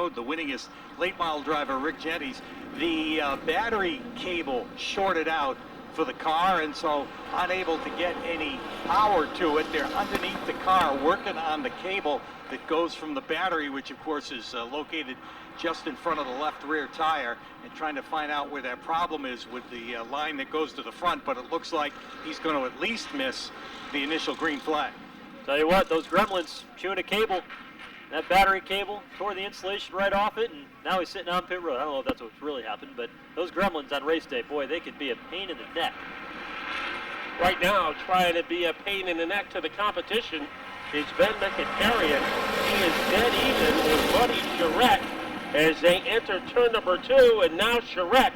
road, the winningest late model driver, Rick Geddes. The battery cable shorted out for the car, and so unable to get any power to it. They're underneath the car working on the cable that goes from the battery, which of course is located just in front of the left rear tire, and trying to find out where that problem is with the line that goes to the front. But it looks like he's going to at least miss the initial green flag. Tell you what, those gremlins chewing a cable, that battery cable tore the insulation right off it, and now he's sitting on pit road. I don't know if that's what's really happened, but those gremlins on race day, boy, they could be a pain in the neck. Right now, trying to be a pain in the neck to the competition is Ben Mkhitaryan. He is dead even with Buddy Charette as they enter turn number 2, and now Charette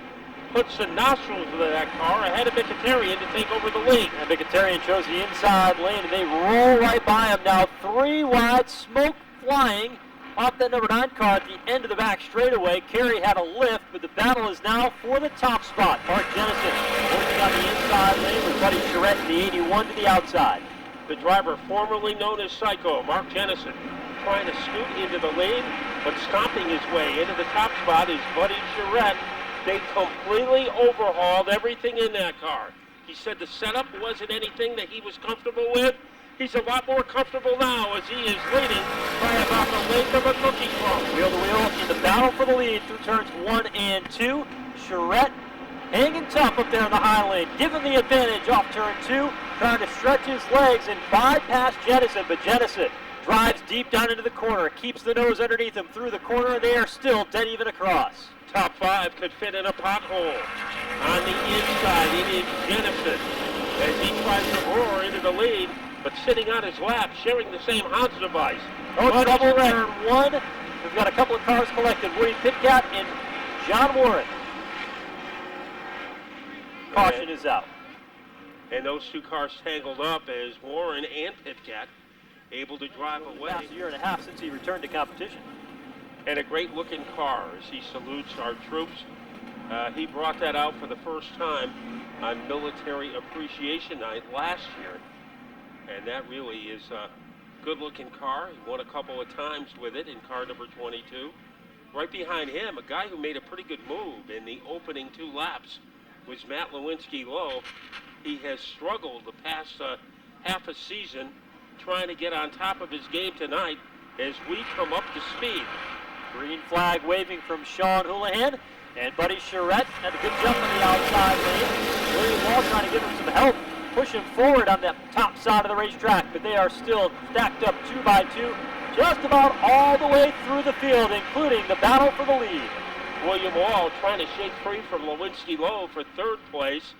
puts the nostrils of that car ahead of Mkhitaryan to take over the lead. And Mkhitaryan chose the inside lane, and they roll right by him now. 3 wide, smoke flying off that number 9 car at the end of the back straightaway. Carey had a lift, but the battle is now for the top spot. Mark Jennison working on the inside lane with Buddy Charette, the 81 to the outside. The driver formerly known as Psycho, Mark Jennison, trying to scoot into the lane, but stomping his way into the top spot is Buddy Charette. They completely overhauled everything in that car. He said the setup wasn't anything that he was comfortable with. He's a lot more comfortable now as he is leading by about the length of a cookie crumb. Wheel to wheel in the battle for the lead through turns 1 and 2. Charette hanging tough up there in the high lane, given the advantage off turn 2, trying to stretch his legs and bypass Jennison, but Jennison drives deep down into the corner, keeps the nose underneath him through the corner, and they are still dead even across. Top 5 could fit in a pothole. On the inside, it is Jennison as he tries to roar into the lead, but sitting on his lap, sharing the same Hans device. No trouble, turn 1. We've got a couple of cars collected, Woody Pitkat and John Warren. Caution is out. And those 2 cars tangled up as Warren and Pitkat able to drive away. Past a year and a half since he returned to competition. And a great looking car as he salutes our troops. He brought that out for the first time on Military Appreciation Night last year. And that really is a good looking car. He won a couple of times with it in car number 22. Right behind him, a guy who made a pretty good move in the opening 2 laps was Matt Lewinsky-Lowe. He has struggled the past half a season trying to get on top of his game tonight as we come up to speed. Green flag waving from Sean Houlihan, and Buddy Charette had a good jump on the outside lane. William Wall trying to give him some help, push him forward on the top side of the racetrack, but they are still stacked up 2 by 2, just about all the way through the field, including the battle for the lead. William Wall trying to shake free from Lewinsky-Lowe for 3rd place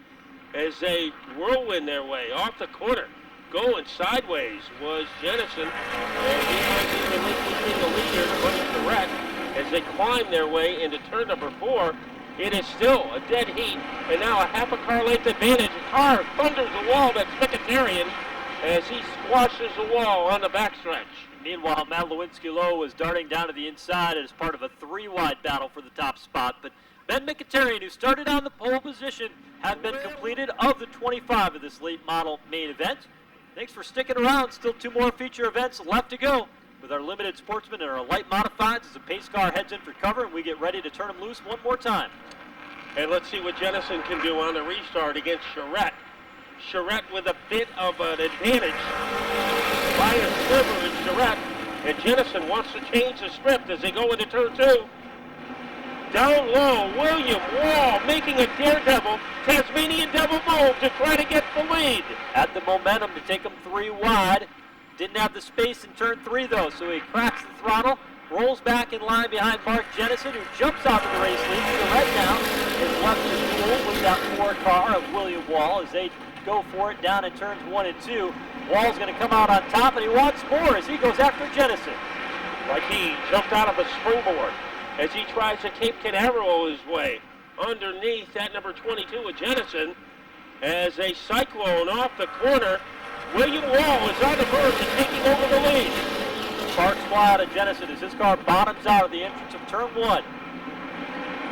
as they whirlwind their way off the corner. Going sideways was Jennison, and he might be relinquishing the leader to Buddy Charette as they climb their way into turn number 4. It is still a dead heat, and now a half a car length advantage. The car thunders the wall. That's Mkhitaryan as he squashes the wall on the backstretch. Meanwhile, Matt Lewinsky-Lowe was darting down to the inside as part of a 3-wide battle for the top spot, but Ben Mkhitaryan, who started on the pole position, had been completed of the 25 of this late model main event. Thanks for sticking around. Still 2 more feature events left to go with our limited sportsmen and our light modifieds as the pace car heads in for cover and we get ready to turn them loose one more time. And let's see what Jennison can do on the restart against Charette. Charette with a bit of an advantage by a sliver in Charette, and Jennison wants to change the script as they go into turn 2. Down low, William Wall making a daredevil Tasmanian devil move to try to get the lead. Had the momentum to take him 3 wide. Didn't have the space in turn 3 though, so he cracks the throttle, rolls back in line behind Mark Jennison, who jumps out of the race lead. Charette now is left to duel with that 4 car of William Wall as they go for it down in turns 1 and 2. Wall's going to come out on top, and he wants more as he goes after Jennison. Like he jumped out of a springboard as he tries to Cape Canaveral his way. Underneath that number 22 with Jennison as a cyclone off the corner. William Wall is on the verge of taking over the lead. Sparks fly out of Jennison as his car bottoms out at the entrance of turn 1.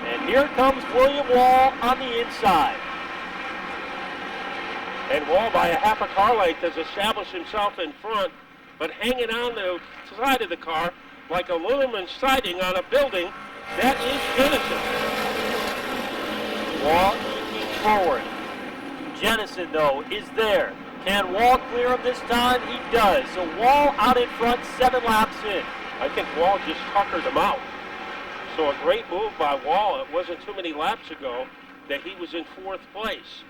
And here comes William Wall on the inside. And Wall, by a half a car length, has established himself in front, but hanging on the side of the car like aluminum siding on a building. That is Jennison. Wall eking forward. Jennison, though, is there. Can Wall clear him this time? He does. So Wall out in front, 7 laps in. I think Wall just tuckered him out. So a great move by Wall. It wasn't too many laps ago that he was in 4th place.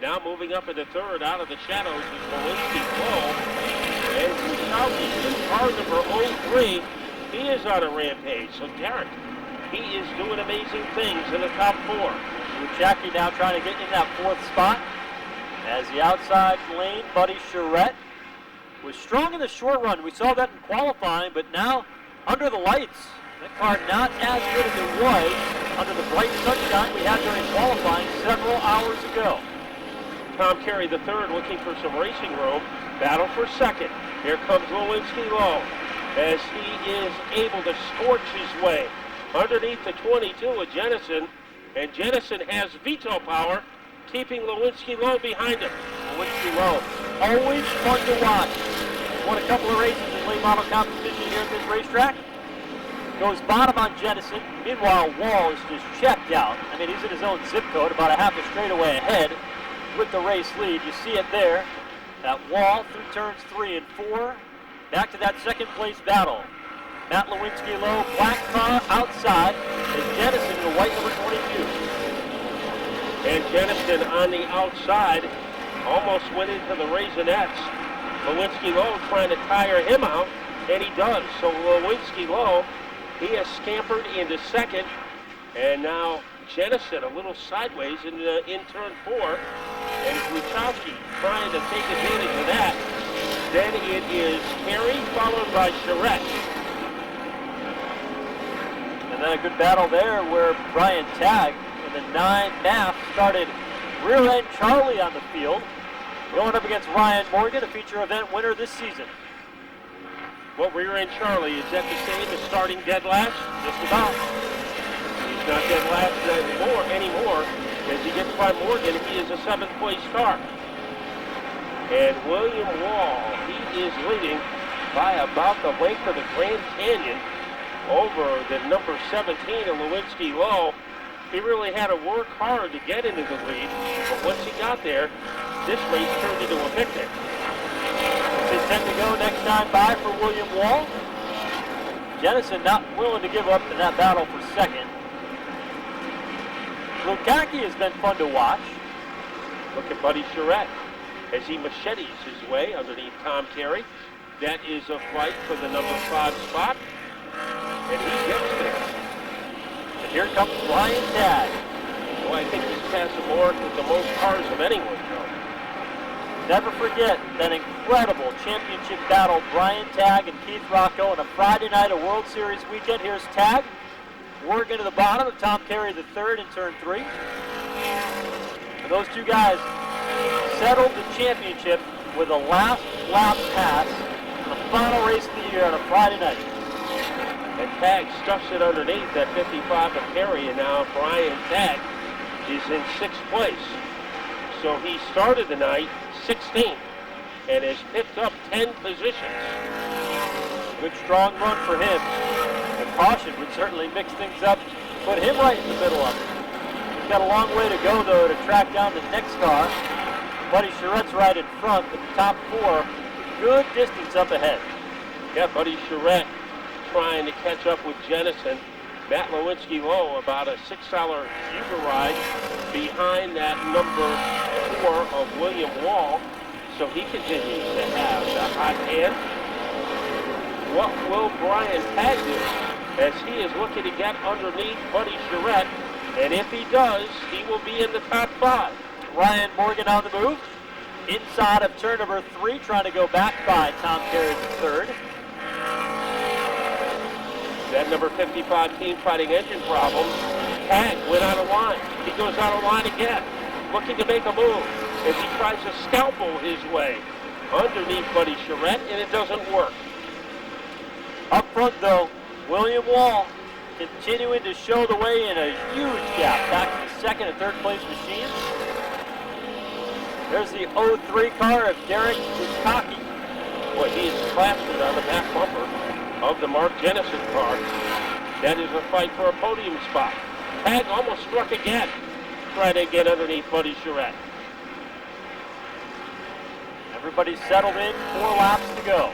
Now moving up into 3rd out of the shadows is Walensky Low. And Kuchowski in car number 03. He is on a rampage. So Derek, he is doing amazing things in the top 4. Luchacki now trying to get in that 4th spot. As the outside lane, Buddy Charette was strong in the short run. We saw that in qualifying, but now under the lights, that car not as good as it was under the bright sunshine we had during qualifying several hours ago. Tom Carey the third looking for some racing room. Battle for 2nd. Here comes Walensky Low as he is able to scorch his way underneath the 22 of Jennison, and Jennison has veto power, keeping Walensky Low behind him. Walensky Low, always fun to watch. Won a couple of races in late model competition here at this racetrack. Goes bottom on Jennison. Meanwhile, Wall is just checked out. I mean, he's in his own zip code, about a half a straightaway ahead with the race lead. You see it there. That Wall through turns 3 and 4. Back to that 2nd place battle. Matt Lewinsky Low, black car outside, and Jennison in the white number 22. And Jennison on the outside almost went into the Raisinets. Lewinsky Low trying to tire him out, and he does. So Lewinsky Low, he has scampered into 2nd, and now Jennison a little sideways in turn 4, and Kuchowski trying to take advantage of that. Then it is Carey followed by Charette. And then a good battle there where Brian Tagg in the 9 MAF started rear end Charlie on the field, going up against Ryan Morgan, a feature event winner this season. Well, rear end Charlie, is that the same as starting dead last? Just about. He's not dead last anymore. As he gets by Morgan, he is a 7th place car. And William Wall, he is leading by about the length of the Grand Canyon over the number 17 of Lewinsky Low. He really had to work hard to get into the lead, but once he got there, this race turned into a picnic. It's 10 to go next time by for William Wall. Jennison not willing to give up in that battle for 2nd. Luchacki has been fun to watch. Look at Buddy Charette as he machetes his way underneath Tom Carey. That is a fight for the number 5 spot, and he gets there. And here comes Brian Tagg. Well, I think he's passed the mark with the most cars of anyone, Joe. Never forget that incredible championship battle, Brian Tagg and Keith Rocco on a Friday night, a World Series weekend. Here's Tagg working to the bottom of Tom Carey the third in turn 3. And those two guys settled the championship with a last lap pass in the final race of the year on a Friday night. And Tagg stuffs it underneath that 55 of Carey, and now Brian Tagg is in 6th place. So he started the night 16th and has picked up 10 positions. Good strong run for him. The caution would certainly mix things up, put him right in the middle of it. He's got a long way to go, though, to track down the next car. Buddy Charette's right in front, but the top 4, good distance up ahead. Yeah, Buddy Charette trying to catch up with Jennison. Matt Lewinsky Low about a $6 Uber ride behind that number 4 of William Wall. So he continues to have the hot hand. What will Brian Tagg do as he is looking to get underneath Buddy Charette? And if he does, he will be in the top 5. Ryan Morgan on the move. Inside of turn number 3, trying to go back by Tom Carey the third. That number 55 team fighting engine problem. Tagg went out of line. He goes out of line again, looking to make a move as he tries to scalpel his way underneath Buddy Charette, and it doesn't work. Up front, though, William Wall continuing to show the way in a huge gap back to the 2nd and 3rd place machines. There's the 03 car of Derek Luchacki. Boy, he is plastered on the back bumper. of the Mark Jennison car. That is a fight for a podium spot. Tag almost struck again, trying to get underneath Buddy Charette. Everybody's settled in, 4 laps to go.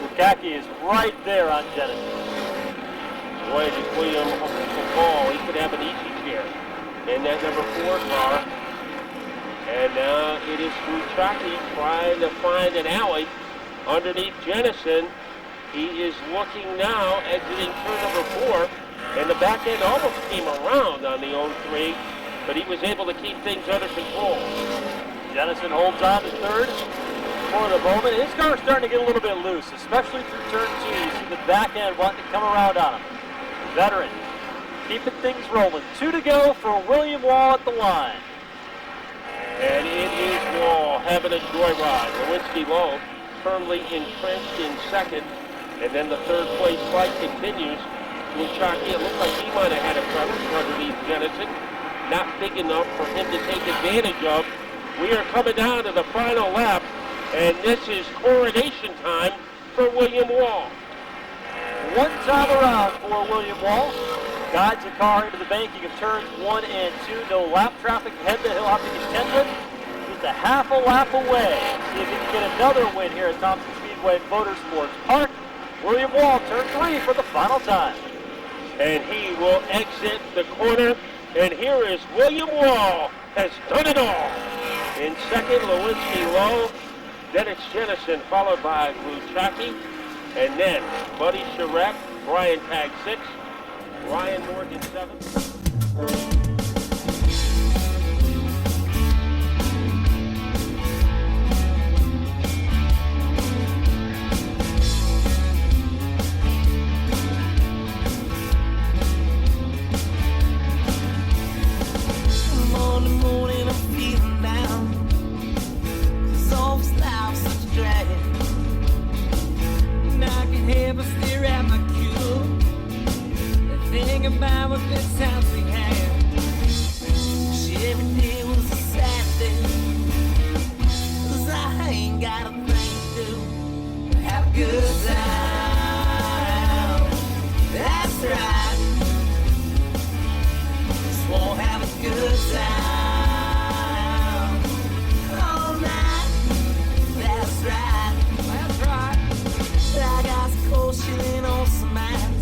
Lukács is right there on Jennison. Boy, this William Hall, he could have an easy chair in that number 4 car. And now it is Lukács trying to find an alley underneath Jennison. He is looking now, exiting turn number 4, and the back end almost came around on the 0-3, but he was able to keep things under control. Jennison holds on to third for the moment. His car's starting to get a little bit loose, especially through turn 2. You see the back end wanting to come around on him. Veteran keeping things rolling. 2 to go for William Wall at the line. And it is Wall having a joyride. Lewinsky Lowe firmly entrenched in second. And then the third place fight continues. Lukács, it looks like he might have had a cover underneath Jennison. Not big enough for him to take advantage of. We are coming down to the final lap, and this is coronation time for William Wall. One time around for William Wall. Guides the car into the banking of turns 1 and 2. No lap traffic ahead that he'll have to contend with. He's a half a lap away. See if he can get another win here at Thompson Speedway Motorsports Park. William Wall, turn 3 for the final time. And he will exit the corner. And here is William Wall, has done it all. In second, Lewinsky Lowe. Then it's Jennison, followed by Lukács. And then Buddy Charette, Brian Tag 6, Ryan Morgan 7. About what good times we had. Every day was a Saturday, 'cause I ain't got a thing to do. Have a good time. That's right. Just won't have a good time all night. That's right. That's right. I got some cold shit on some ice.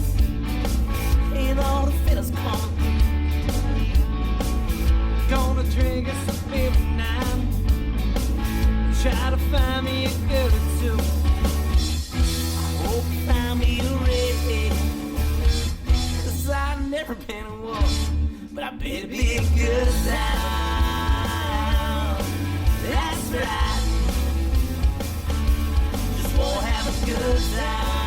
And all the fellas coming. Gonna drink us a beer tonight. Try to find me a girl or two. I hope you find me a redhead. 'Cause I've never been in one, but I bet it'd be a good time. That's right. Just won't have a good time.